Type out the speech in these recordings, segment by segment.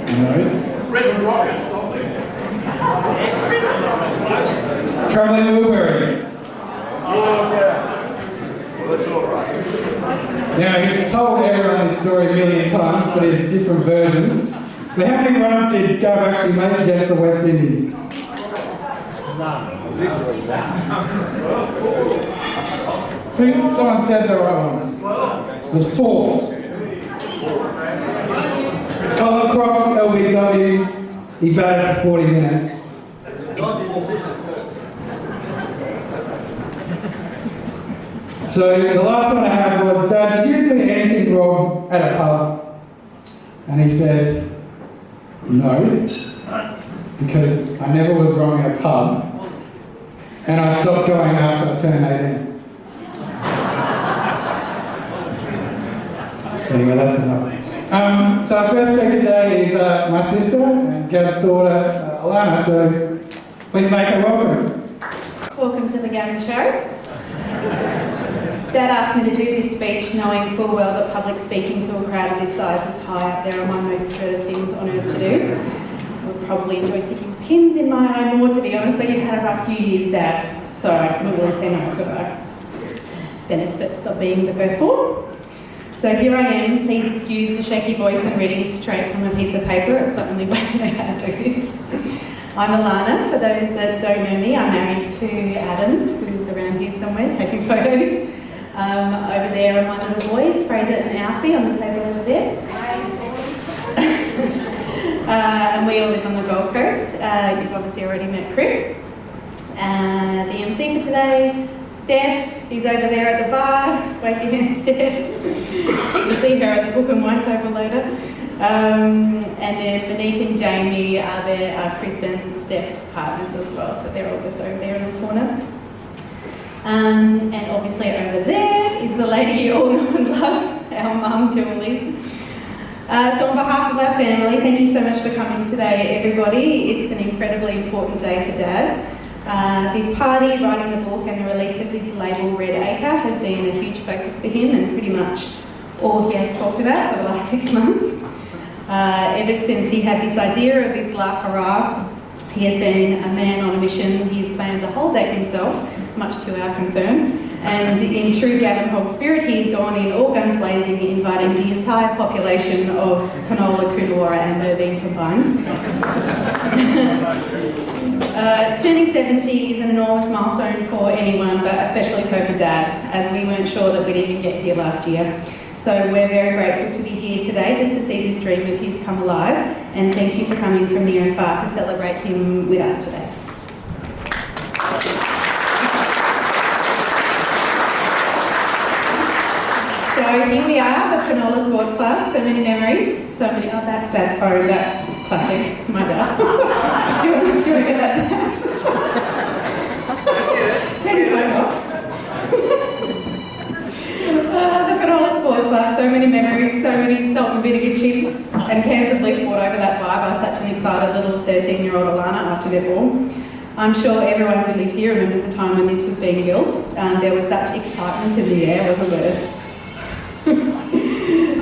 No. Red Rockets. Travelling Wilburys. Oh, yeah. Well, that's all right. Now, he's told everyone this story a million times, but there's different versions. But how many runs did Gov actually make against the West Indies? Someone said the right one. It was 4. Colin Croft, LBW, he batted for 40 minutes. So the last one I had was, Dad, did you do anything wrong at a pub? And he said, no, because I never was wrong at a pub, and I stopped going after I turned 18. Anyway, that's enough. So our first speaker today is my sister and Gav's daughter, Alana, so please make her welcome. Welcome to the Gavin Show. Dad asked me to do this speech knowing full well that public speaking to a crowd of this size is high up there on my most dreaded things on earth to do. I would probably enjoy sticking pins in my eye more, to be honest, but you've had a rough few years, Dad, so I couldn't really say no, could I? Benefits of being the firstborn. So here I am. Please excuse the shaky voice and reading straight from a piece of paper. It's the only way I know how to do this. I'm Alana. For those that don't know me, I'm married to Adam, who's around here somewhere taking photos. Over there are my little boys, Fraser and Alfie, on the table over there. And we all live on the Gold Coast. You've obviously already met Chris. The MC for today, Steph, he's over there at the bar. Wave your hand, Steph. You'll see her at the book and wine table later. And then Monique and Jamie are there, Chris and Steph's partners as well, so they're all just over there in the corner. And obviously over there is the lady you all know and love, our mum, Julie. So on behalf of our family, thank you so much for coming today, everybody. It's an incredibly important day for Dad. This party, writing the book and the release of this label, Red Acre, has been a huge focus for him and pretty much all he has talked about for the last 6 months. Ever since he had this idea of this last hurrah, he has been a man on a mission. He's planned the whole day himself, much to our concern. And in true Gavin Hogg spirit, he's gone in all guns blazing, inviting the entire population of Penola, Coonawarra and Merbean combined. Turning 70 is an enormous milestone for anyone, but especially so for Dad, as we weren't sure that we'd even get here last year. So we're very grateful to be here today just to see this dream of his come alive, and thank you for coming from near and far to celebrate him with us today. So here we are, the Penola Sports Club, so many memories, so many, oh that's Dad's phone, that's classic, my dad. do you want to get that, Dad? Turn your phone off. The Penola Sports Club, so many memories, so many salt and vinegar chips and cans of leaf water over that bar by such an excited little 13-year-old Alana after their ball. I'm sure everyone who lived here remembers the time when this was being built. There was such excitement in the air, wasn't there?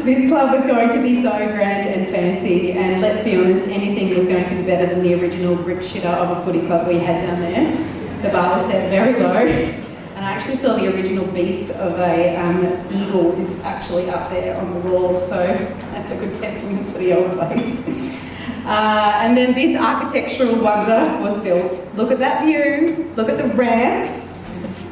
This club was going to be so grand and fancy, and let's be honest, anything was going to be better than the original brick shitter of a footy club we had down there. The bar was set very low, and I actually saw the original beast of a eagle is actually up there on the wall, so that's a good testament to the old place. And then this architectural wonder was built. Look at that view, look at the ramp.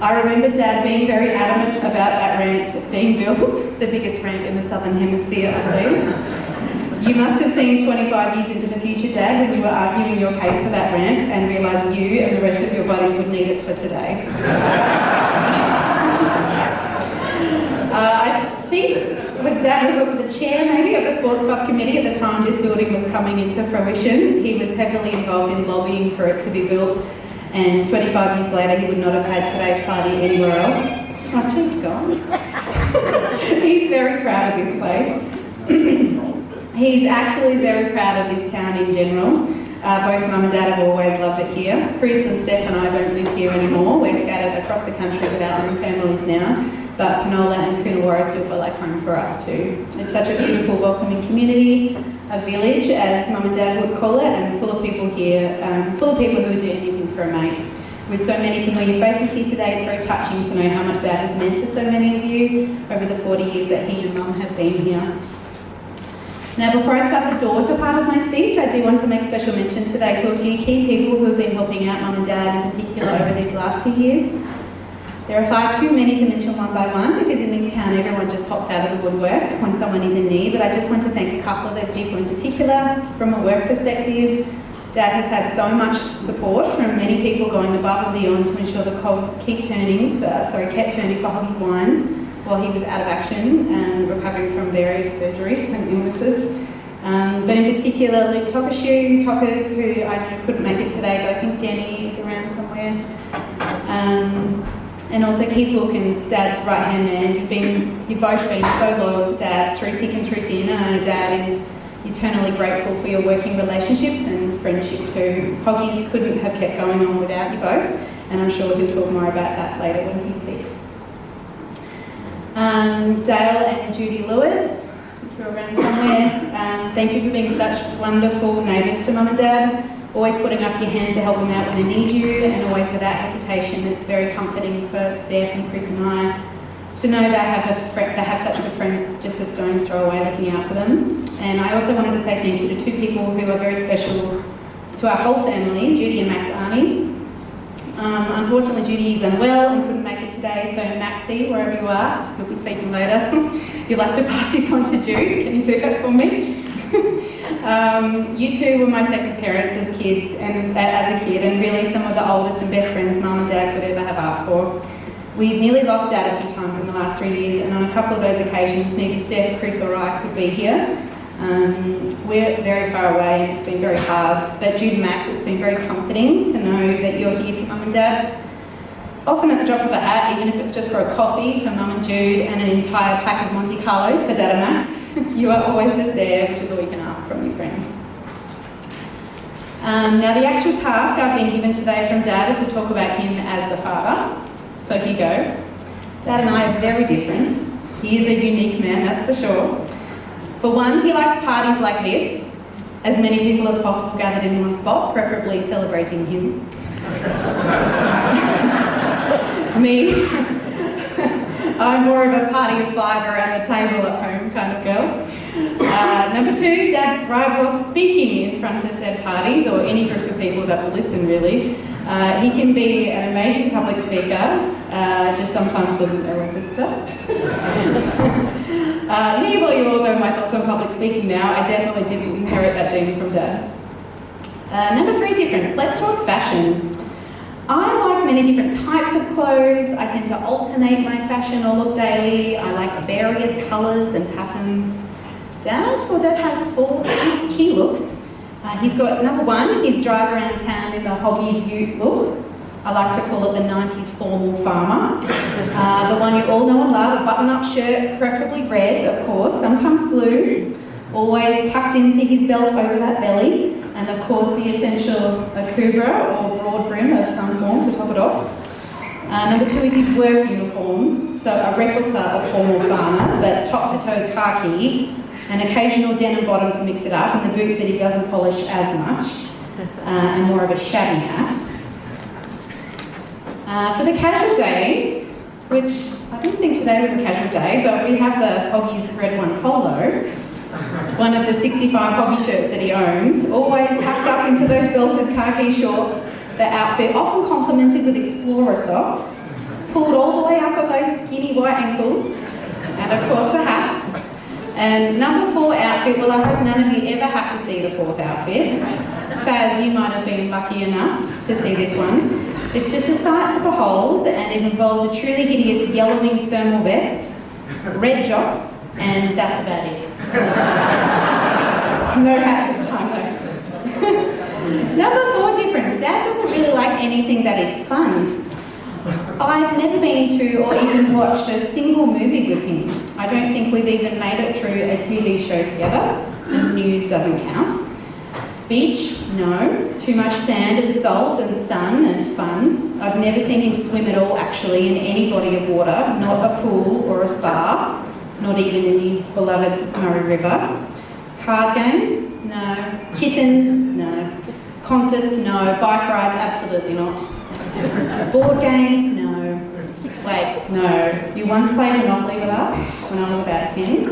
I remember Dad being very adamant about that ramp being built, the biggest ramp in the Southern Hemisphere, I believe. You must have seen 25 years into the future, Dad, when you were arguing your case for that ramp and realised you and the rest of your buddies would need it for today. I think when Dad was the chair maybe of the Sports Club Committee at the time this building was coming into fruition, he was heavily involved in lobbying for it to be built. And 25 years later, he would not have had today's party anywhere else. Oh, jeez, guys. He's very proud of this place. He's actually very proud of this town in general. Both Mum and Dad have always loved it here. Chris and Steph and I don't live here anymore. We're scattered across the country with our own families now. but Penola and Coonawarra still feel like home for us too. It's such a beautiful, welcoming community, a village, as Mum and Dad would call it, and full of people here, full of people who would do anything for a mate. With so many familiar faces here today, it's very touching to know how much Dad has meant to so many of you over the 40 years that he and Mum have been here. Now, before I start the daughter part of my speech, I do want to make special mention today to a few key people who have been helping out Mum and Dad in particular over these last few years. There are far too many to mention one by one because in this town everyone just pops out of the woodwork when someone is in need, but I just want to thank a couple of those people in particular. From a work perspective, Dad has had so much support from many people going above and beyond to ensure the cogs kept turning for Hoggie's wines while he was out of action and recovering from various surgeries and illnesses. But in particular, Luke Tockers, who I know couldn't make it today, but I think Jenny is around somewhere. And also Keith Wilkins, Dad's right-hand man. You've both been so loyal to Dad through thick and through thin, and I know Dad is eternally grateful for your working relationships and friendship too. Hoggies couldn't have kept going on without you both, and I'm sure he'll talk more about that later when he speaks. Dale and Judy Lewis, if you're around somewhere, thank you for being such wonderful neighbours to Mum and Dad, always putting up your hand to help them out when they need you, and always without hesitation. It's very comforting for Steph and Chris and I to know they have such good friends just a stone's throw away looking out for them. And I also wanted to say thank you to two people who are very special to our whole family, Judy and Max Arnie. Unfortunately, Judy is unwell and couldn't make it today, so Maxie, wherever you are, you'll be speaking later, you'll have to pass this on to Jude. Can you do that for me? You two were my second parents as kids, and as a kid, and really some of the oldest and best friends Mum and Dad could ever have asked for. We've nearly lost Dad a few times in the last 3 years, and on a couple of those occasions, neither Steph, Chris or I could be here. We're very far away and it's been very hard, but Jude and Max, it's been very comforting to know that you're here for Mum and Dad. Often at the drop of a hat, even if it's just for a coffee for Mum and Jude and an entire pack of Monte Carlos for Dad and Max, you are always just there, which is all you can ask from your friends. Now the actual task I've been given today from Dad is to talk about him as the father. So here goes. Dad and I are very different. He is a unique man, that's for sure. For one, he likes parties like this, as many people as possible gathered in one spot, preferably celebrating him. Me, I'm more of a party of five around the table at home kind of girl. Number two, Dad thrives off speaking in front of said parties, or any group of people that will listen really. He can be an amazing public speaker, just sometimes doesn't know when to stop. Me, well, you all know my thoughts on public speaking now. I definitely didn't inherit that gene from Dad. Number three difference, let's talk fashion. I like many different types of clothes. I tend to alternate my fashion or look daily. I like various colours and patterns. Dad has four key looks. He's got number one, his drive around town in the Hoggie's ute look. I like to call it the 90s formal farmer. The one you all know and love, a button-up shirt, preferably red, of course, sometimes blue, always tucked into his belt over that belly, and of course the essential kubra or broad brim of some form to top it off. Number two is his work uniform, so a replica of formal farmer, but top-to-toe khaki, an occasional denim bottom to mix it up, and the boots that he doesn't polish as much, and more of a shabby hat. For the casual days, which I didn't think today was a casual day, but we have the Hoggie's Red One Polo, one of the 65 Hoggie shirts that he owns, always tucked up into those belted khaki shorts, the outfit often complemented with explorer socks, pulled all the way up of those skinny white ankles, and of course the hat. And number four outfit, well, I hope none of you ever have to see the fourth outfit. Faz, you might have been lucky enough to see this one. It's just a sight to behold, and it involves a truly hideous yellowing thermal vest, red jocks, and that's about it. No hat this time though. Number four difference, Dad doesn't really like anything that is fun. I've never been to or even watched a single movie with him. I don't think we've even made it through a TV show together. The news doesn't count. Beach? No. Too much sand and salt and sun and fun. I've never seen him swim at all, actually, in any body of water, not a pool or a spa, not even in his beloved Murray River. Card games? No. Kittens? No. Concerts? No. Bike rides? Absolutely not. Board games? No. Wait, no. You once played Monopoly with us when I was about 10,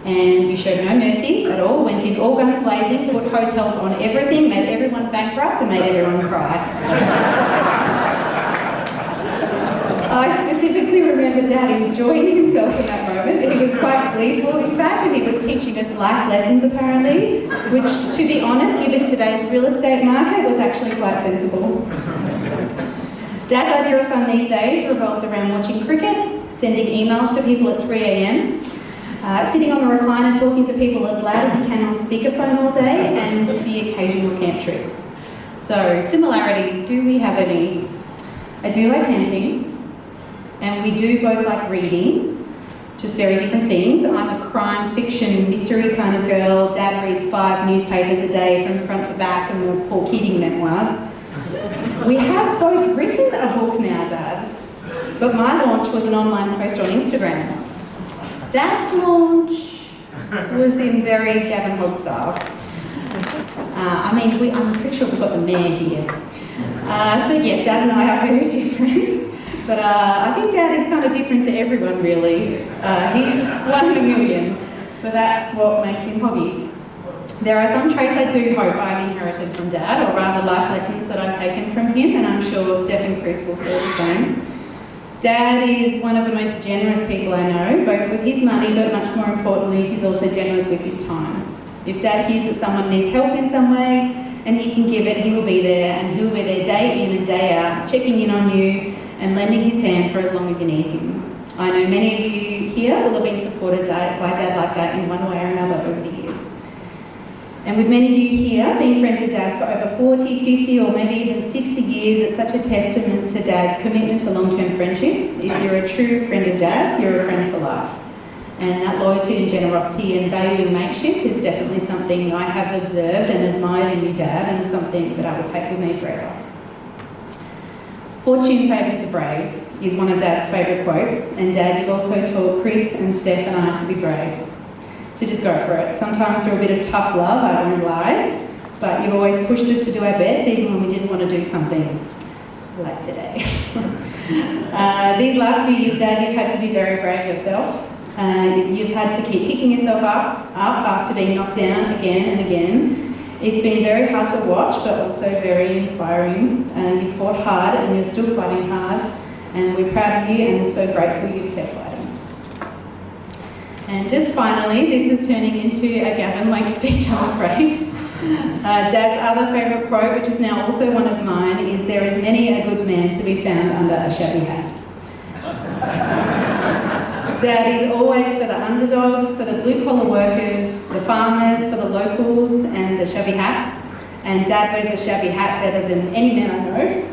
and you showed no mercy at all, went in all guns blazing, put hotels on everything, made everyone bankrupt and made everyone cry. I specifically remember Dad enjoying himself in that moment. He was quite gleeful, in fact, and he was teaching us life lessons apparently, which, to be honest, given today's real estate market, was actually quite sensible. Dad's idea of fun these days revolves around watching cricket, sending emails to people at 3 a.m, sitting on the recliner talking to people as loud as he can on speakerphone all day, and the occasional camp trip. So, similarities, do we have any? I do like camping, and we do both like reading, just very different things. I'm a crime fiction mystery kind of girl. Dad reads 5 newspapers a day from front to back and the Paul Keating memoirs. We have both written a book now, Dad, but my launch was an online post on Instagram. Dad's launch was in very Gavin Hogg style. I'm pretty sure we've got the man here. So yes, Dad and I are very different, but I think Dad is kind of different to everyone really. He's 1 in a million, but that's what makes him Hoggie. There are some traits I do hope I've inherited from Dad, or rather life lessons that I've taken from him, and I'm sure Steph and Chris will feel the same. Dad is one of the most generous people I know, both with his money, but much more importantly, he's also generous with his time. If Dad hears that someone needs help in some way, and he can give it, he will be there, and he'll be there day in and day out, checking in on you and lending his hand for as long as you need him. I know many of you here will have been supported by Dad like that in one way or another over the years. And with many of you here being friends of Dad's for over 40, 50 or maybe even 60 years, it's such a testament to Dad's commitment to long-term friendships. If you're a true friend of Dad's, you're a friend for life. And that loyalty and generosity and value in mateship is definitely something I have observed and admired in you, Dad, and something that I will take with me forever. Fortune favours the brave is one of Dad's favourite quotes, and Dad, you've also taught Chris and Steph and I to be brave. To just go for it. Sometimes through a bit of tough love, I won't lie, but you've always pushed us to do our best even when we didn't want to do something like today. These last few years, Dad, you've had to be very brave yourself. You've had to keep picking yourself up after being knocked down again and again. It's been very hard to watch, but also very inspiring. You've fought hard and you're still fighting hard, and we're proud of you and so grateful you've kept fighting. And just finally, this is turning into a Gavin-like speech, I'm afraid. Dad's other favourite quote, which is now also one of mine, is there is many a good man to be found under a shabby hat. Dad is always for the underdog, for the blue-collar workers, the farmers, for the locals and the shabby hats. And Dad wears a shabby hat better than any man I know.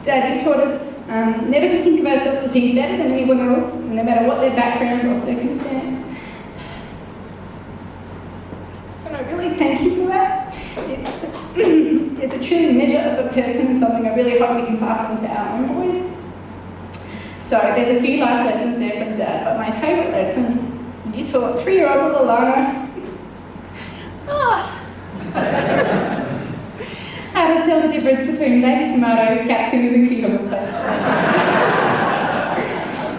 Dad, you taught us never to think of ourselves as being better than anyone else, no matter what their background or circumstance. And I really thank you for that. It's a true measure of a person, something I really hope we can pass on to our own boys. So there's a few life lessons there from Dad, but my favourite lesson, you taught 3-year-old little Lana how to tell the difference between baby tomatoes, capsicums and cucumber plants.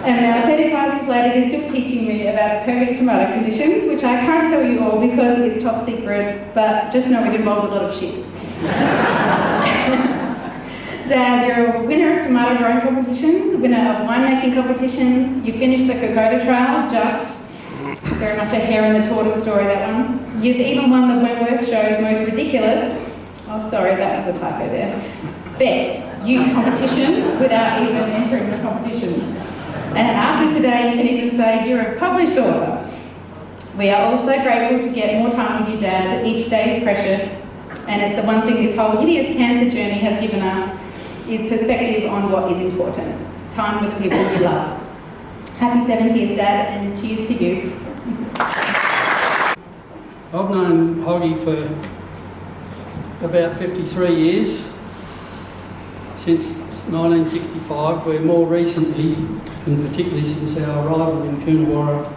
And now 35 years later, you're still teaching me about perfect tomato conditions, which I can't tell you all because it's top secret, but just know it involves a lot of shit. Dad, you're a winner of tomato growing competitions, winner of winemaking competitions, you finished the Kokoda Trail, just very much a hare and the tortoise story, that one. You've even won the Wentworth Show's most ridiculous, oh sorry, that was a typo there, best youth competition without even entering the competition. And after today, you can even say you're a published author. We are also grateful to get more time with you, Dad. Each day is precious, and it's the one thing this whole hideous cancer journey has given us is perspective on what is important. Time with the people we love. Happy 70th, Dad, and cheers to you. I've known Hoggie for about 53 years, since 1965, where more recently, and particularly since our arrival in Coonawarra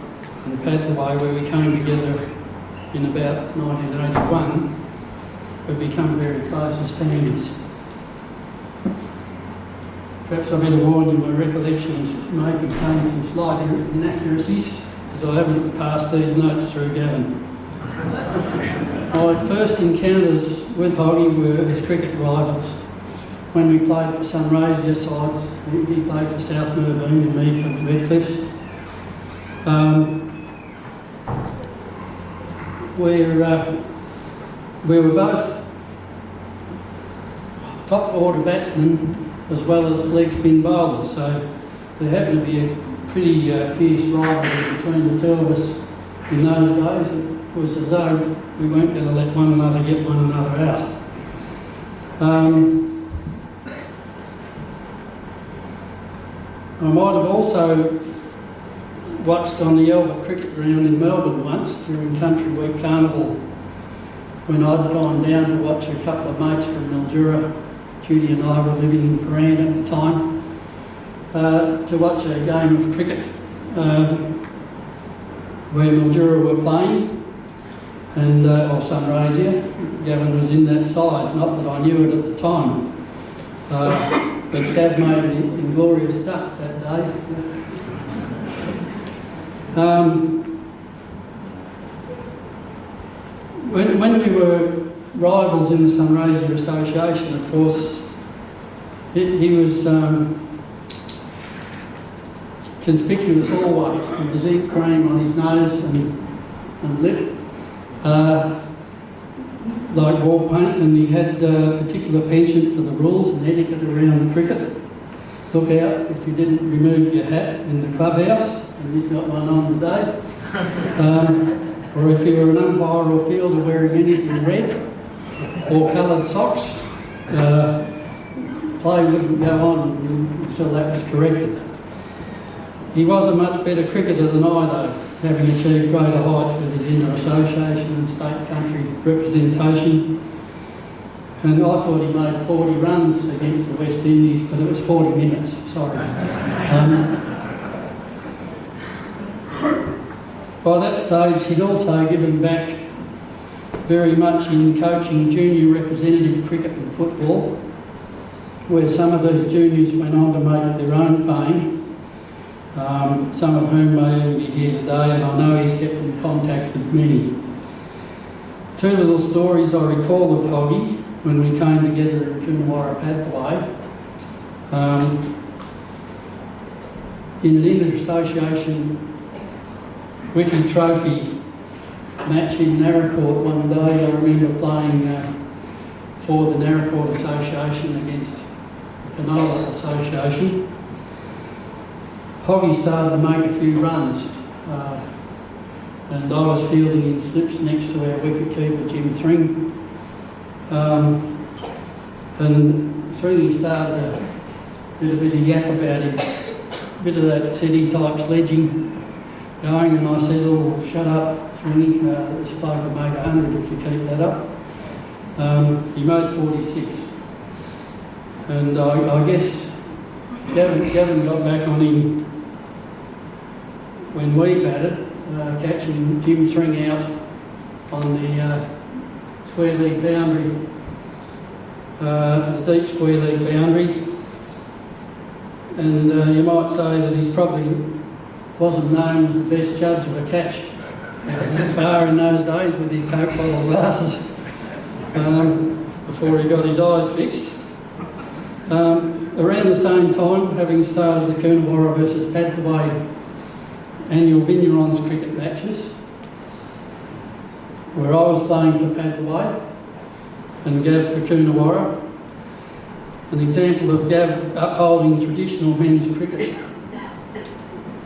and Pathway, where we came together in about 1981, we've become very close as families. Perhaps I better warn you, my recollections may contain some slight inaccuracies, because I haven't passed these notes through Gavin. My first encounters with Hoggie were as cricket rivals. When we played for some Razor sides, he played for South Merboon and me for Redcliffs. We were both top order batsmen as well as leg spin bowlers, so there happened to be a pretty fierce rivalry between the two of us in those days. It was as though we weren't going to let one another get one another out. I might have also watched on the Albert Cricket Ground in Melbourne once during Country Week Carnival, when I'd gone down to watch a couple of mates from Mildura. Judy and I were living in Paran at the time, to watch a game of cricket where Mildura were playing, and or Sunraysia. Gavin was in that side, not that I knew it at the time, but Gav made inglorious stuff that day. When we were rivals in the Sunraysia Association, of course, he was conspicuous always, with the zinc cream on his nose and lip, like wall paint, and he had a particular penchant for the rules and etiquette around cricket. Look out if you didn't remove your hat in the clubhouse, and he's got one on today. Or if you were an umpire or fielder wearing anything red or coloured socks, play wouldn't go on until that was corrected. He was a much better cricketer than I, though, having achieved greater heights with his inter-association and state country representation. And I thought he made 40 runs against the West Indies, but it was 40 minutes, sorry. By that stage, he'd also given back very much in coaching junior representative cricket and football, where some of those juniors went on to make their own fame, some of whom may even be here today, and I know he's kept in contact with many. Two little stories I recall of Hoggie when we came together in Coonawarra Pathway. In an inter-association Wiki Trophy match in Narracourt one day, I remember playing for the Narracourt Association against the Penola Association. Hoggie started to make a few runs, and I was fielding in slips next to our wicketkeeper Jim Thring. And Thringy started to get a bit of yap about him, a bit of that city type sledging going, and I said, "Oh, shut up, Thringy, this bloke will make 100 if you keep that up." He made 46, and I guess Gavin got back on him when we batted, catching Jim Thring out on the square leg boundary, the deep square leg boundary, and you might say that he's probably wasn't known as the best judge of a catch as far in those days with his Coke bottle glasses before he got his eyes fixed. Around the same time, having started the Coonawarra versus Pathway annual Vignerons cricket matches, where I was playing for Pathway and Gav for Coonawarra, an example of Gav upholding traditional men's cricket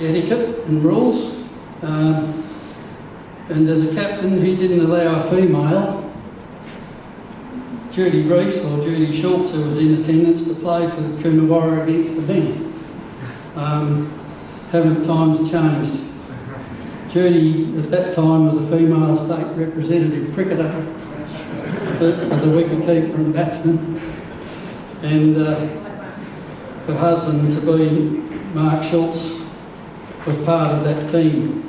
etiquette and rules, and as a captain he didn't allow a female, Judy Reese or Judy Schultz, who was in attendance, to play for Coonawarra against the men. Haven't times changed? Judy at that time was a female state representative cricketer, as a wicketkeeper and batsman, and her husband to be Mark Schultz was part of that team.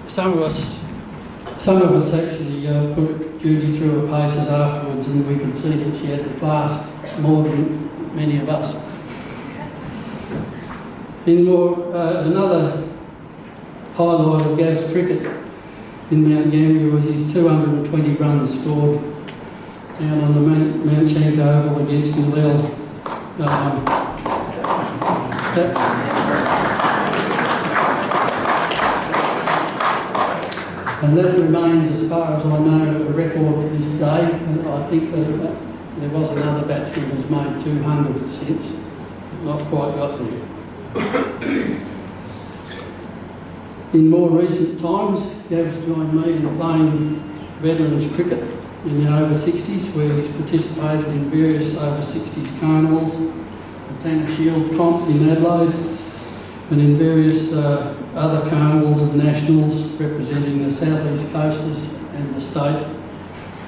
Some of us actually put Judy through her paces afterwards, and we could see that she had the class more than many of us. Another highlight of Gav's cricket in Mount Gambier was his 220 runs scored down on the Mount Shank Oval against Millell. And that remains, as far as I know, a record to this day. And I think that there was another batsman who's made 200 since, not quite got there. In more recent times, Gav's joined me in playing veterans cricket in the over 60s, where he's participated in various over 60s carnivals, the Tank Shield comp in Adelaide, and in various other carnivals and nationals representing the South East Coasters and the state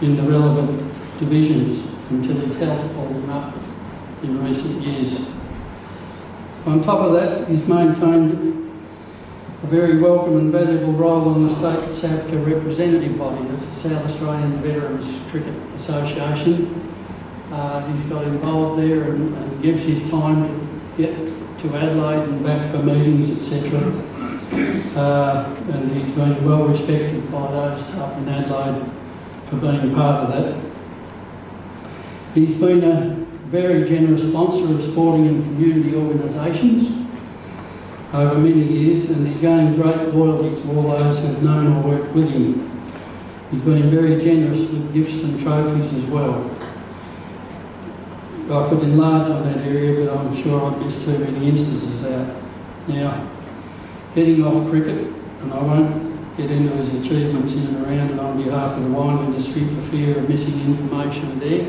in the relevant divisions until his health pulled him up in recent years. On top of that, he's maintained a very welcome and valuable role on the state South Africa representative body, that's the South Australian Veterans Cricket Association. He's got involved there and gives his time to get to Adelaide and back for meetings, etc. And he's been well respected by those up in Adelaide for being part of that. He's been a very generous sponsor of sporting and community organisations over many years, and he's gained great loyalty to all those who've known or worked with him. He's been very generous with gifts and trophies as well. I could enlarge on that area, but I'm sure I'd miss too many instances out. Now, heading off cricket, and I won't get into his achievements in and around and on behalf of the wine industry for fear of missing information there,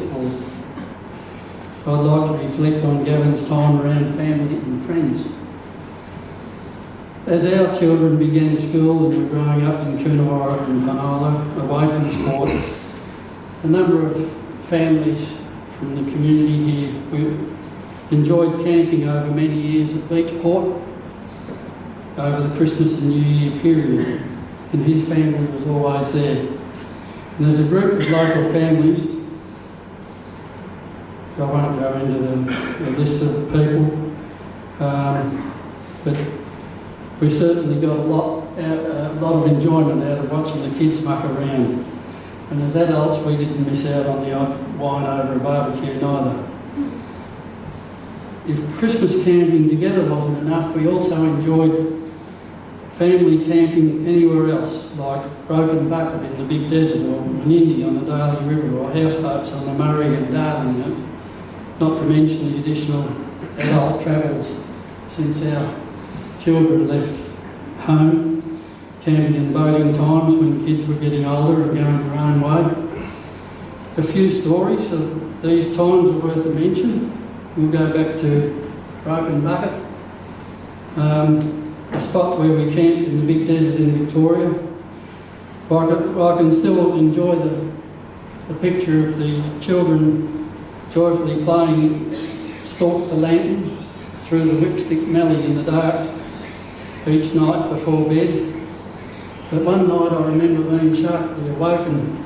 I'd like to reflect on Gavin's time around family and friends. As our children began school and were growing up in Coonawarra and Penola, away from sport, a number of families from the community here, we enjoyed camping over many years at Beachport over the Christmas and New Year period, and his family was always there. And there's a group of local families, I won't go into the list of people, but we certainly got a lot of enjoyment out of watching the kids muck around. And as adults, we didn't miss out on the odd wine over a barbecue neither. If Christmas camping together wasn't enough, we also enjoyed family camping anywhere else, like Broken Bucket in the Big Desert, or Menindee on the Darling River, or houseboats on the Murray and Darling, not to mention the additional adult travels since our children left home, camping and boating times when kids were getting older and going their own way. A few stories of these times are worth a mention. We'll go back to Broken Bucket, a spot where we camped in the Big Desert in Victoria. I can still enjoy the picture of the children joyfully playing Stalk the Lantern through the whipstick mallee in the dark each night before bed. But one night I remember being sharply awoken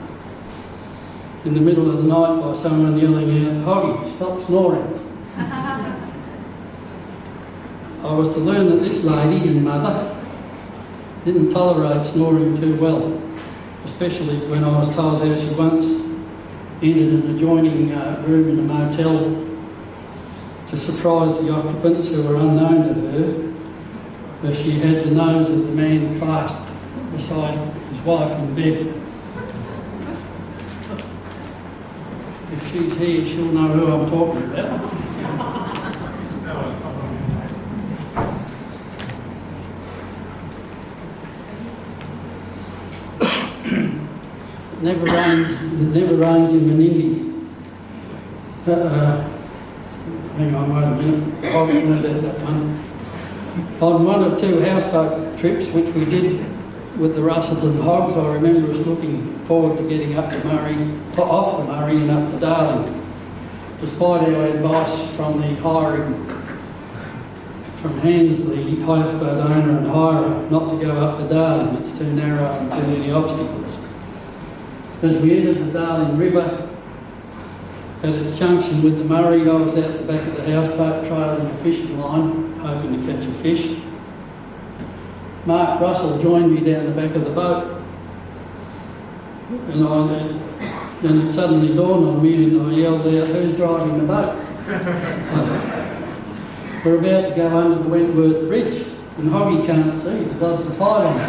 in the middle of the night by someone yelling out, "Hoggie, stop snoring." I was to learn that this lady and mother didn't tolerate snoring too well, especially when I was told how she once entered an adjoining room in a motel to surprise the occupants who were unknown to her, where she had the nose of the man clasped beside his wife in bed. If she's here, she'll know who I'm talking about. Never rains in Menindee. Hang on, wait a minute. I'll that one. On one of two houseboat trips, which we did with the Russells and Hoggs. I remember us looking forward to getting up the Murray, off the Murray and up the Darling, despite our advice from the hiring, from Hans, the houseboat owner and hirer, not to go up the Darling. It's too narrow and too many obstacles. As we entered the Darling River, at its junction with the Murray, I was out the back of the houseboat trailing a fishing line, hoping to catch a fish. Mark Russell joined me down the back of the boat, and it suddenly dawned on me, and I yelled out, "Who's driving the boat?" We're about to go under the Wentworth Bridge, and Hoggie can't see, the dodge the pylons.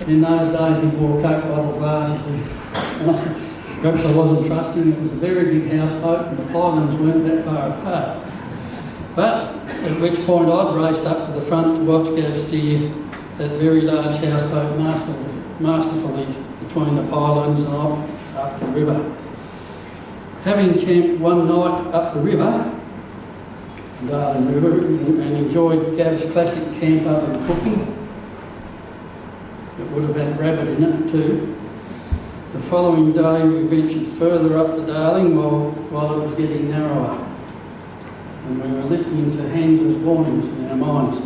In those days he wore Coke bottle glasses, and perhaps I wasn't trusting. It was a very big houseboat and the pylons weren't that far apart. But at which point I'd raced up to the front to watch Gav steer that very large houseboat masterfully between the pylons and up the river. Having camped one night up the river, Darling River, and enjoyed Gav's classic camp oven cooking, it would have had rabbit in it too. The following day we ventured further up the Darling while it was getting narrower, and we were listening to Hans's warnings in our minds,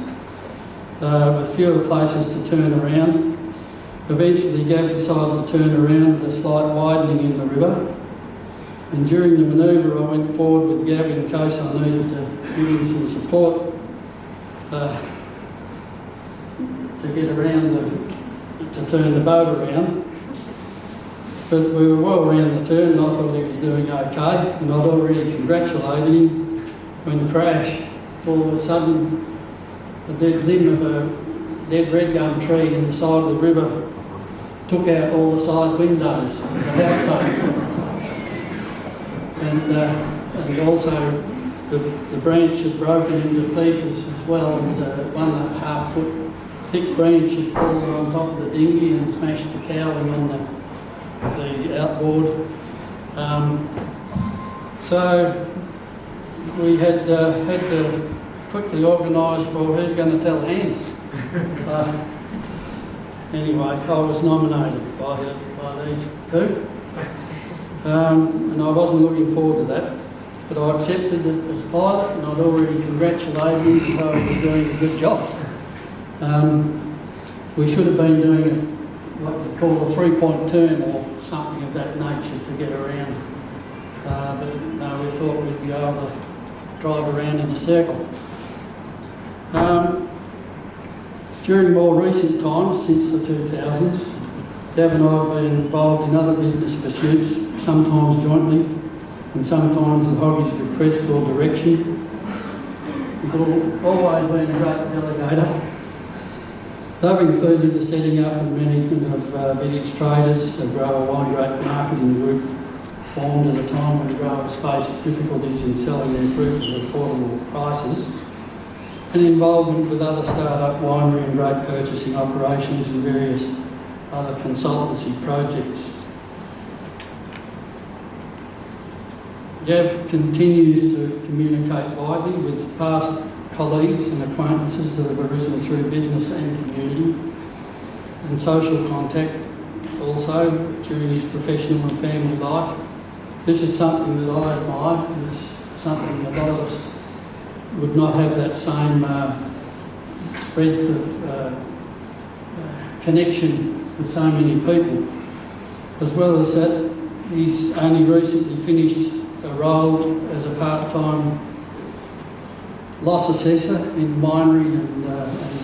with fewer places to turn around. Eventually Gav decided to turn around with a slight widening in the river, and during the manoeuvre I went forward with Gav in case I needed to give him some support to get around to turn the boat around. But we were well around the turn and I thought he was doing okay, and I'd already congratulated him when crash, all of a sudden the dead limb of a dead red gum tree in the side of the river took out all the side windows of the houseboat. And also the branch had broken into pieces as well, and 1.5 foot thick branch had fallen on top of the dinghy and smashed the cowling on the outboard. So we had to quickly organise, well, who's going to tell Hans? Anyway, I was nominated by these two. And I wasn't looking forward to that, but I accepted it as pilot, and I'd already congratulated him because he was doing a good job. We should have been doing what we call a 3-point turn or something of that nature to get around, but no, we thought we'd be able to drive around in a circle. During more recent times, since the 2000s, Gavin and I have been involved in other business pursuits, sometimes jointly and sometimes at Hoggie's request or direction. He's always been a great delegator. They've included the setting up and management of Village Traders, a grower wine grape marketing group formed at a time when growers faced difficulties in selling their fruit at affordable prices, and involvement with other start-up winery and grape purchasing operations and various other consultancy projects. Gav continues to communicate widely with past colleagues and acquaintances that have arisen through business and community, and social contact also during his professional and family life. This is something that I admire. It's something a lot of us would not have that same breadth of connection with so many people. As well as that, he's only recently finished a role as a part-time loss assessor in winery and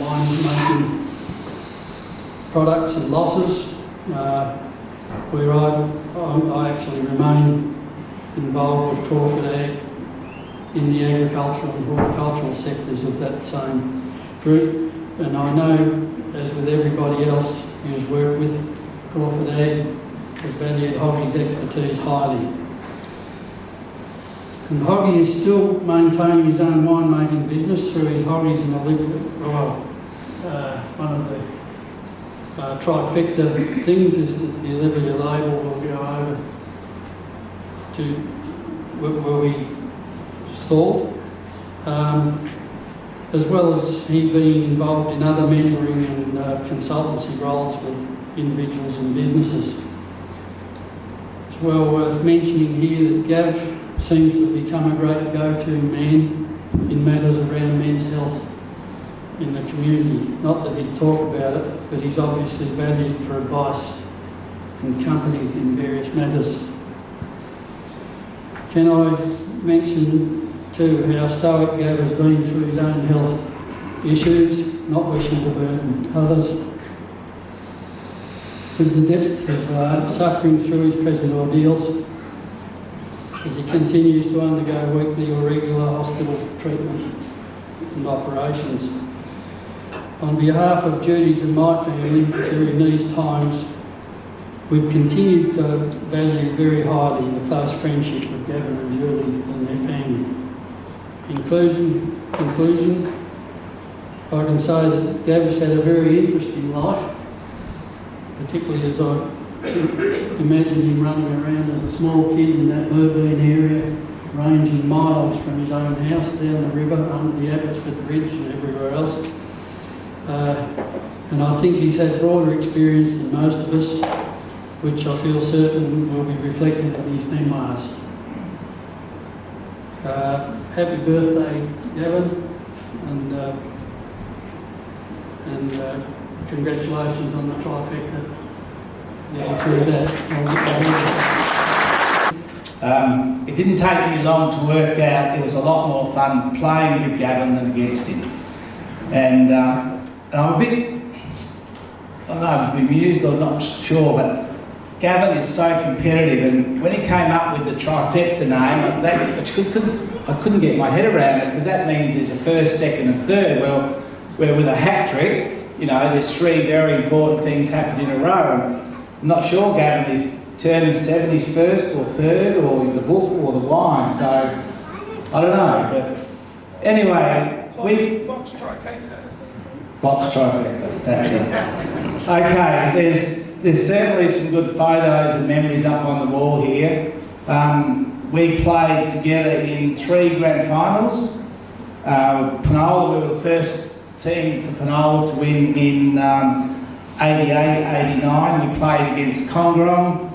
wine-making products and losses, where I actually remain involved with Crawford Ag in the agricultural and horticultural sectors of that same group. And I know, as with everybody else who's worked with Crawford Ag, has valued Hoggie's expertise highly. And Hoggie is still maintaining his own winemaking business through his Hoggies and one of the Trifecta things is that the Olivia label will go over to where we stalled. as well as he being involved in other mentoring and consultancy roles with individuals and businesses. It's well worth mentioning here that Gav seems to have become a great go-to man in matters around men's health in the community. Not that he'd talk about it, but he's obviously valued for advice and company in various matters. Can I mention too how stoic Gav has been through his own health issues, not wishing to burden others. With the depth of suffering through his present ordeals, as he continues to undergo weekly or regular hospital treatment and operations. On behalf of Judy's and my family during these times, we've continued to value very highly the close friendship of Gavin and Julie and their family. In conclusion, I can say that Gav's had a very interesting life, particularly as I imagine him running around as a small kid in that Merbean area, ranging miles from his own house down the river, under the Abbotsford Bridge and everywhere else. And I think he's had broader experience than most of us, which I feel certain will be reflected in his memoirs. Happy birthday, Gavin, and congratulations on the trifecta. Through that. It didn't take me long to work out it was a lot more fun playing with Gavin than against him. And I'm a bit, I don't know, bemused or not sure, but Gavin is so competitive, and when he came up with the trifecta name, I couldn't get my head around it, because that means there's a first, second and third. Well, where with a hat trick, you know, there's three very important things happen in a row. I'm not sure, Gavin, if turning 70's first or third, or the book or the wine, so I don't know. But anyway, Box trifecta. Box trifecta, that's it. Okay, there's certainly some good photos and memories up on the wall here. We played together in 3 grand finals. Penola, we were the first team for Penola to win in 88, 89. We played against Coonawarra.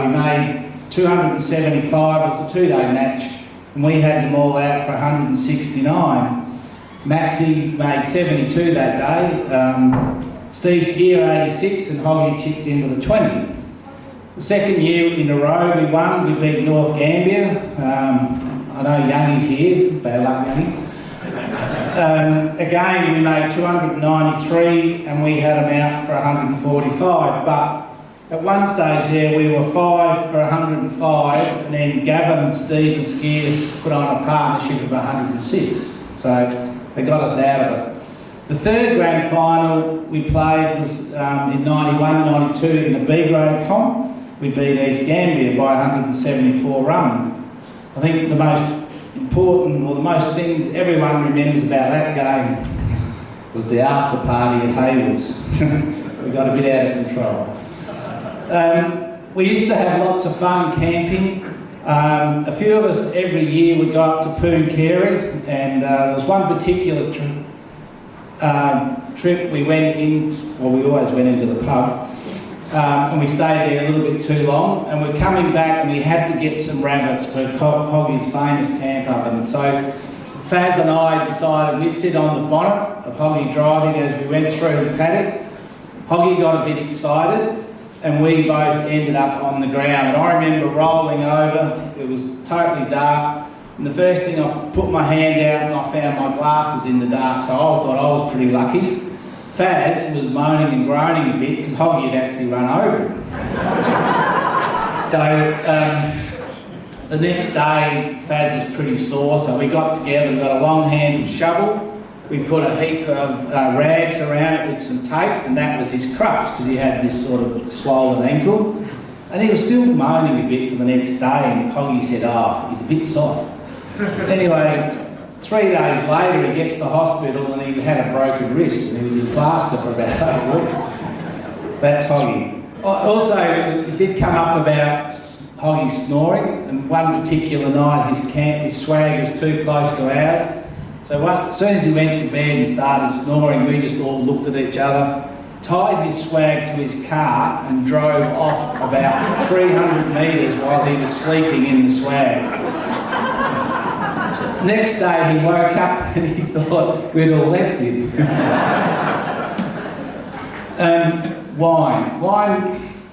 We made 275, it was a 2-day match, and we had them all out for 169. Maxie made 72 that day. Steve Skier 86, and Hoggie chipped into the 20. The second year in a row we won, we beat North Gambia. I know Youngie's here, bad luck Youngie. Again we made 293 and we had them out for 145, but at one stage there we were 5 for 105, and then Gavin and Steve and Skier put on a partnership of 106, so they got us out of it. The third grand final we played was in 91-92 in the B grade comp. We beat East Gambia by 174 runs. I think the most important, or the most things everyone remembers about that game was the after party at Hayward's. We got a bit out of control. We used to have lots of fun camping. A few of us every year would go up to Pooncarie, and there was one particular trip we went in, well we always went into the pub, and we stayed there a little bit too long, and we're coming back and we had to get some rabbits for Hoggie's famous camp oven. So Faz and I decided we'd sit on the bonnet of Hoggie driving as we went through the paddock. Hoggie got a bit excited and we both ended up on the ground. And I remember rolling over, it was totally dark, and the first thing I put my hand out and I found my glasses in the dark, so I thought I was pretty lucky. Faz was moaning and groaning a bit because Hoggie had actually run over him. So the next day, Faz was pretty sore, so we got together, we got a long-handled shovel, we put a heap of rags around it with some tape, and that was his crutch because he had this sort of swollen ankle. And he was still moaning a bit for the next day, and Hoggie said, oh, he's a bit soft. Anyway, 3 days later he gets to hospital and he had a broken wrist and he was in plaster for about 8 weeks. That's Hoggie. Also, it did come up about Hoggie snoring, and one particular night his swag was too close to ours So as soon as he went to bed and started snoring, we just all looked at each other, tied his swag to his car and drove off about 300 metres while he was sleeping in the swag. Next day he woke up and he thought we'd all left him. Wine,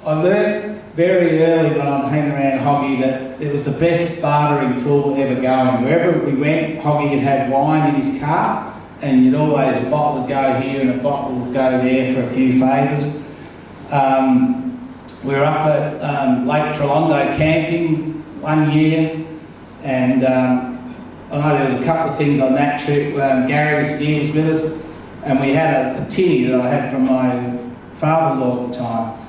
I learned very early when I was hanging around Hoggie that it was the best bartering tool ever going. Wherever we went, Hoggie would have wine in his car, and you'd always, a bottle would go here and a bottle would go there for a few favours. We were up at Lake Trolondo camping one year, and I know there was a couple of things on that trip. Gary was with us, and we had a tinny that I had from my father-in-law at the time.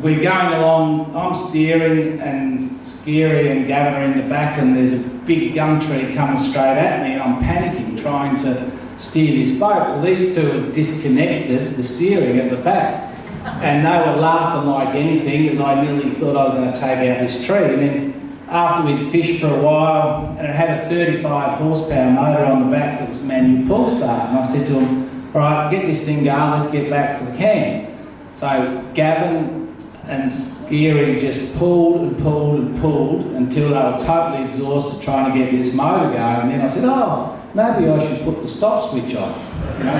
We're going along, I'm steering, and Scary and Gavin are in the back, and there's a big gum tree coming straight at me, and I'm panicking, trying to steer this boat. Well, these two had disconnected the steering at the back, and they were laughing like anything, as I nearly thought I was going to take out this tree. And then after we'd fished for a while, and it had a 35 horsepower motor on the back that was manual pull start, and I said to him, all right, get this thing going, let's get back to the camp. So Gavin and Scary just pulled and pulled and pulled until they were totally exhausted trying to get this motor going. And then I said, oh, maybe I should put the stop switch off. You know?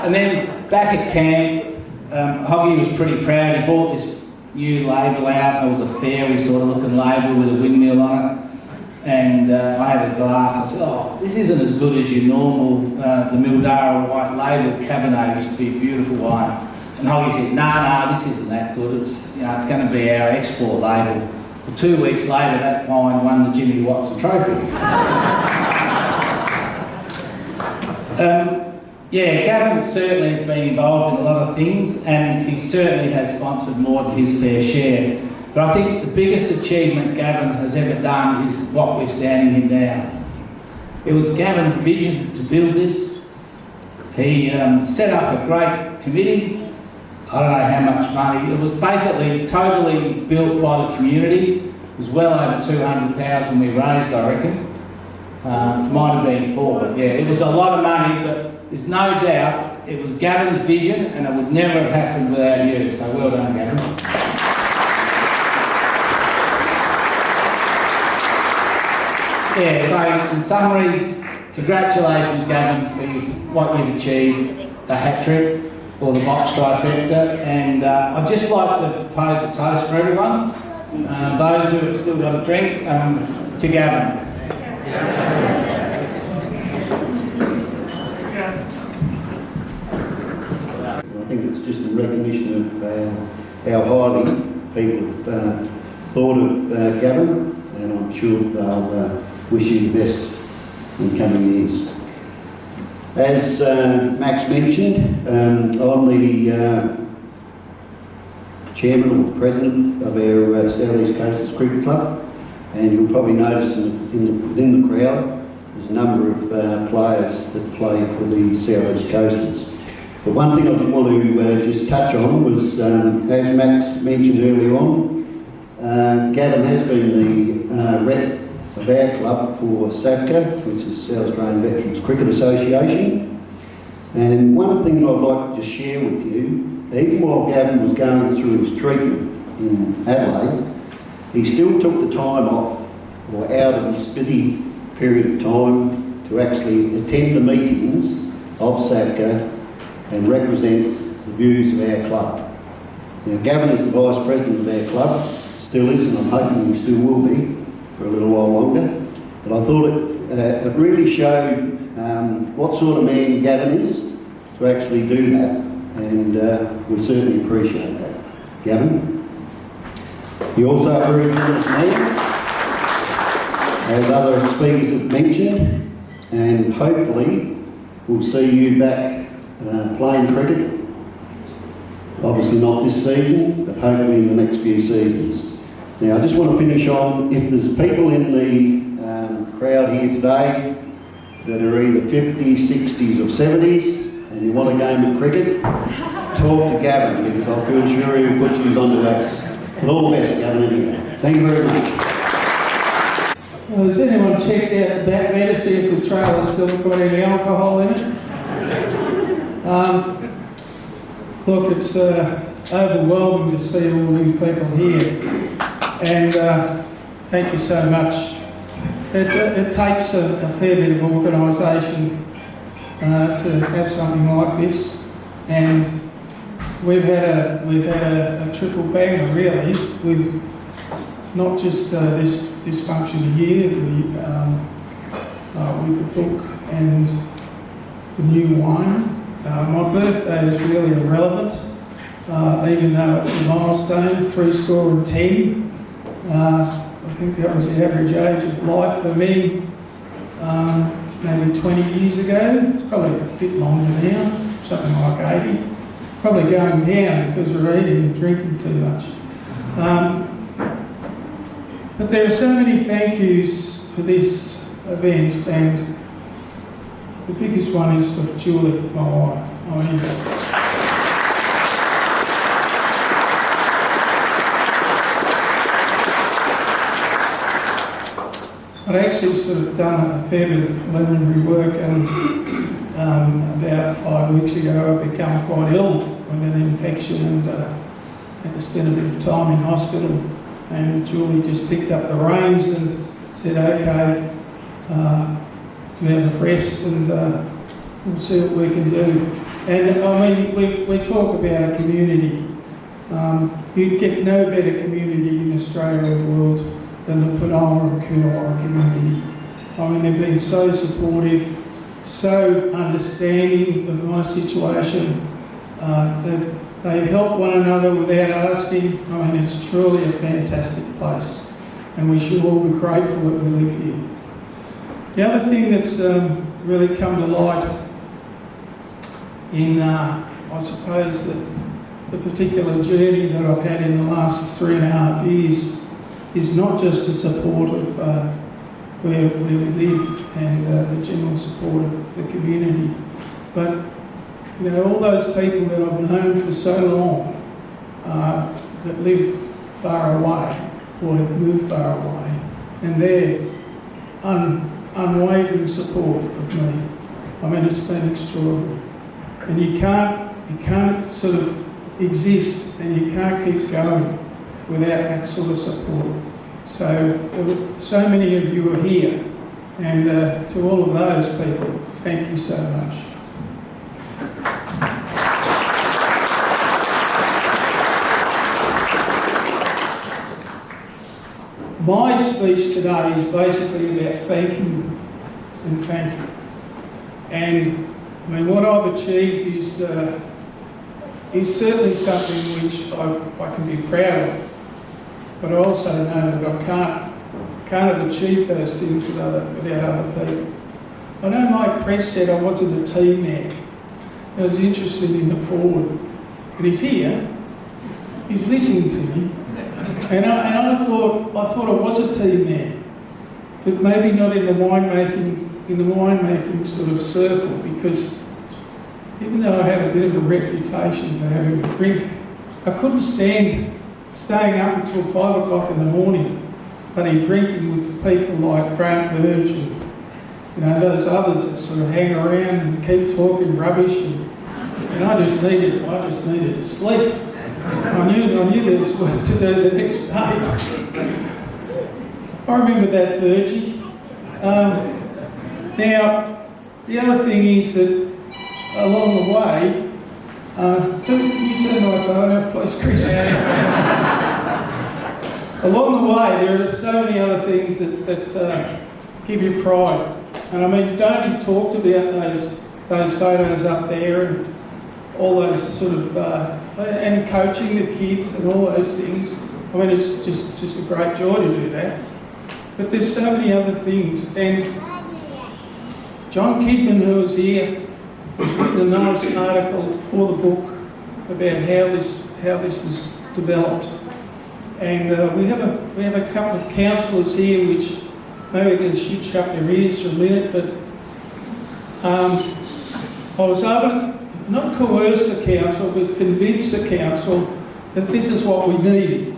And then back at camp, Hoggie was pretty proud. He bought this new label out. It was a fairy sort of looking label with a windmill on it. And I had a glass. I said, oh, this isn't as good as your normal, the Mildara white label Cabernet used to be a beautiful wine. And Hoggie said, no, this isn't that good. It's going to be our export label. Well, 2 weeks later, that wine won the Jimmy Watson Trophy. Gavin certainly has been involved in a lot of things, and he certainly has sponsored more than his fair share. But I think the biggest achievement Gavin has ever done is what we're standing in now. It was Gavin's vision to build this. He set up a great committee. I don't know how much money. It was basically totally built by the community. It was well over 200,000 we raised, I reckon. It might have been 4, but yeah, it was a lot of money, but there's no doubt it was Gavin's vision, and it would never have happened without you. So well done, Gavin. So in summary, congratulations, Gavin, for what you've achieved, the hat trick, or the box trifecta, and I'd just like to propose a toast for everyone, those who have still got a drink, to Gavin. I think it's just a recognition of how highly people have thought of Gavin, and I'm sure they'll wish you the best in coming years. As Max mentioned, I'm the chairman or president of our South East Coasters Cricket Club, and you'll probably notice within the crowd there's a number of players that play for the South East Coasters. But one thing I did want to just touch on was, as Max mentioned earlier on, Gavin has been the rep of our club for SAFCA, which is the South Australian Veterans Cricket Association. And one thing I'd like to share with you, even while Gavin was going through his treatment in Adelaide, he still took the time off, or out of his busy period of time, to actually attend the meetings of SAFCA and represent the views of our club. Now, Gavin is the vice president of our club, still is, and I'm hoping he still will be for a little while longer. But I thought it really showed what sort of man Gavin is to actually do that, and we certainly appreciate that. Gavin, you're also a very generous man, as other speakers have mentioned, and hopefully we'll see you back playing cricket. Obviously not this season, but hopefully in the next few seasons. Now, I just want to finish on, if there's people in the crowd here today that are either 50s, 60s or 70s and you want a game of cricket, talk to Gavin, because I feel sure he'll put you on the backs. But all the best, Gavin, anyway. Thank you very much. Has anyone checked out the back there to see if the trailer's still got any alcohol in it? Look, it's overwhelming to see all these people here, and thank you so much. It takes a fair bit of organisation to have something like this, and we've had a triple banger really, with not just this function here, with the book and the new wine. My birthday is really irrelevant, even though it's a milestone, 70. I think that was the average age of life for me, maybe 20 years ago. It's probably a bit longer now, something like 80. Probably going down because we're eating and drinking too much. But there are so many thank yous for this event, and the biggest one is for Julie, my wife. I'd actually sort of done a fair bit of preliminary work, and about 5 weeks ago I became quite ill with an infection and had to spend a bit of time in hospital. And Julie just picked up the reins and said, okay, we have a rest and we'll see what we can do. And I mean, we talk about a community. You'd get no better community in Australia or the world than the Penola and Coonawarra community. I mean, they've been so supportive, so understanding of my situation, that they help one another without asking. I mean, it's truly a fantastic place, and we should all be grateful that we live here. The other thing that's really come to light in, I suppose, the particular journey that I've had in the last 3.5 years is not just the support of where we live and the general support of the community, but you know, all those people that I've known for so long that live far away or have moved far away, and their unwavering support of me. I mean, it's been extraordinary. And you can't sort of exist and you can't keep going without that sort of support. So many of you are here, and to all of those people, thank you so much. My speech today is basically about thanking and thanking. And I mean, what I've achieved is certainly something which I can be proud of. But I also know that I can't have achieved those things without other people. I know Mike Press said I wasn't a team man. I was interested in the forward. But he's here, he's listening to me, and I thought I was a team man, but maybe not in the winemaking sort of circle, because even though I had a bit of a reputation for having a drink, I couldn't stand staying up until 5 o'clock in the morning, bloody drinking with people like Grant Birch and you know those others that sort of hang around and keep talking rubbish, and I just needed to sleep. I knew there was work to do the next day. I remember that, Birchie. Now, the other thing is that along the way, you turn my phone off, please, Chris. Along the way, there are so many other things that give you pride. And I mean, don't even talk about those photos up there and all those sort of, and coaching the kids and all those things. I mean, it's just a great joy to do that. But there's so many other things. And John Kidman, who was here, has written a nice article for the book about how this was developed. And we have a couple of councillors here which maybe they should shut their ears for a minute, but I was able to not coerce the council, but convince the council that this is what we needed.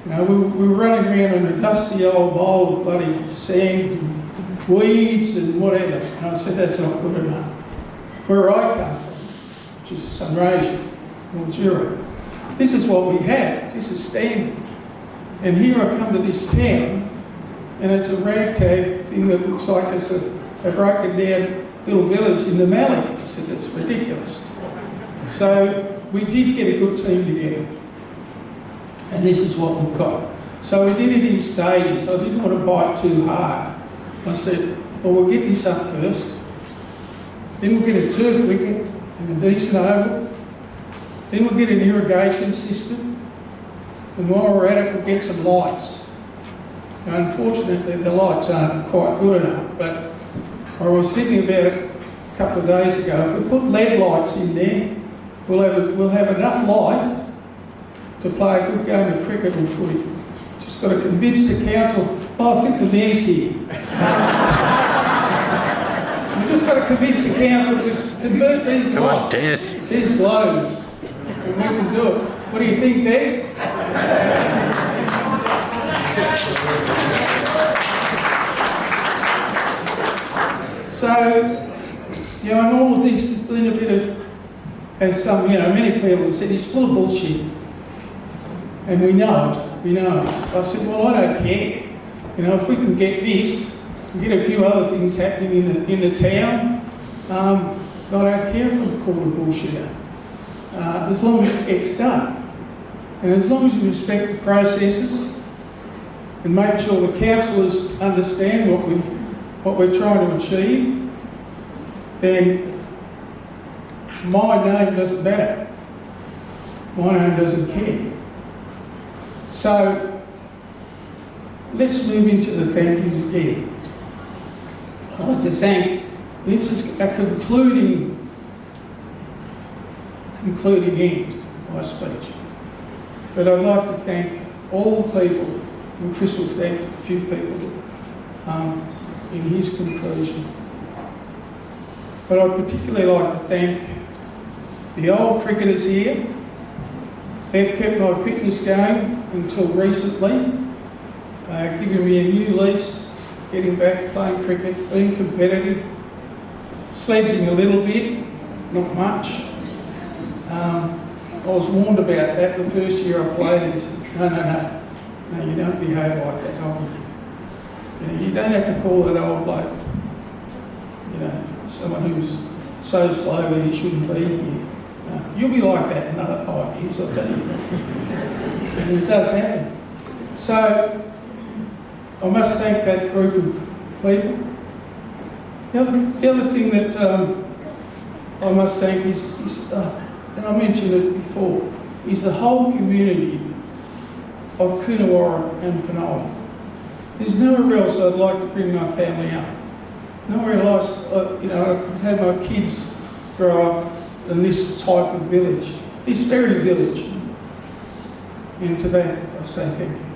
You know, we were running around in a dusty old bowl of bloody sand and weeds and whatever. And I said, that's not good enough. Where I come from, which is Sunraysia, Mildura, this is what we have. This is standard. And here I come to this town, and it's a ragtag thing that looks like it's a broken down little village in the valley. I said, that's ridiculous. So we did get a good team together. And this is what we've got. So we did it in stages. I didn't want to bite too hard. I said, well, we'll get this up first. Then we'll get a turf wicket and a decent oval. Then we'll get an irrigation system. And while we're at it, we'll get some lights. Now, unfortunately, the lights aren't quite good enough, but I was thinking about it a couple of days ago. If we put LED lights in there, we'll have enough light to play a good game of cricket or footy. Just got to convince the council. Oh, I think the mayor's here. We've just got to convince the council to convert these lights, these globes, and we can do it. What do you think, Des? So, you know, and all of this has been a bit of, as some, you know, many people have said, it's full of bullshit. And we know it. I said, well, I don't care. You know, if we can get this, and get a few other things happening in the town, I don't care if I'm called a bullshitter. As long as it gets done. And as long as you respect the processes and make sure the councillors understand what we're trying to achieve, then my name doesn't matter. My name doesn't care. So let's move into the thank yous again. I'd like to thank, this is a concluding end of my speech. But I'd like to thank all people, and Chris will thank a few people in his conclusion. But I'd particularly like to thank the old cricketers here. They've kept my fitness going until recently, giving me a new lease, getting back playing cricket, being competitive, sledging a little bit, not much. I was warned about that the first year I played, and he said, no, you don't behave like that, Hoggie. You know, you don't have to call that old bloke, you know, someone who's so slow that he shouldn't be here. You'll be like that in another 5 years, I'll tell you. And it does happen. So, I must thank that group of people. The other thing that I must thank is and I mentioned it before, is the whole community of Coonawarra and Penola. There's nowhere else I'd like to bring my family up. Nowhere else, you know, I've had my kids grow up in this type of village, this very village. And to that, I say thank you.